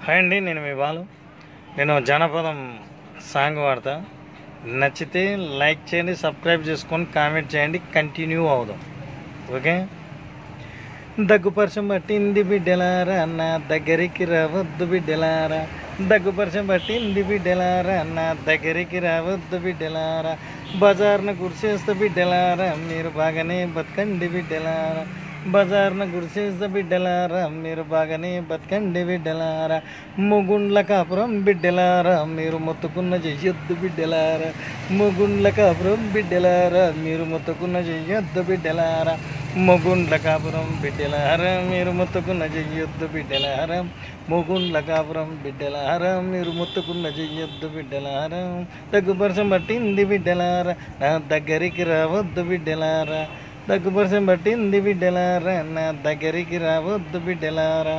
Hi అండి, నేను మీ బాలు. నేను జానపదం సాంగ్ వాడతా. నచ్చితే లైక్ చేయండి, సబ్స్క్రైబ్ చేసుకొని కామెంట్ చేయండి, కంటిన్యూ అవుదాం. ఓకే. దగ్గుపర్షం పట్టింది బిడ్డలారా, నా దగ్గరికి రావద్దు బిడ్డలారా. దగ్గుపర్షం పట్టింది బిడ్డలారా, నా దగ్గరికి రావద్దు బిడ్డలారా. బజార్న గుడిసేస్తా బిడ్డలారా, మీరు బాగానే బతకండి బిడ్డలారా. బజార్న గుడిసేస్తా బిడ్డలారా, మీరు బాగానే బతకండి బిడ్డలారా. ముగుండ్ల కాపురం బిడ్డలారా, మీరు మొత్తుకున్న చెయ్యొద్దు బిడ్డలారా. ముగుండ్ల కాపురం బిడ్డలారా, మీరు మొత్తుకున్న చెయ్యొద్దు బిడ్డలారా. ముగుండ్ల కాపురం బిడ్డలారా, మీరు మొత్తుకున్న చెయ్యొద్దు బిడ్డలారా. ముగుండ్ల కాపురం బిడ్డలారా, మీరు మొత్తుకున్న చెయ్యొద్దు బిడ్డలారా. దగ్గుపర్షం పట్టింది బిడ్డలారా, నా దగ్గరికి రావద్దు బిడ్డలారా. దగ్గుపర్షం పట్టింది బిడ్డలారా, నా దగ్గరికి రావద్దు బిడ్డలారా.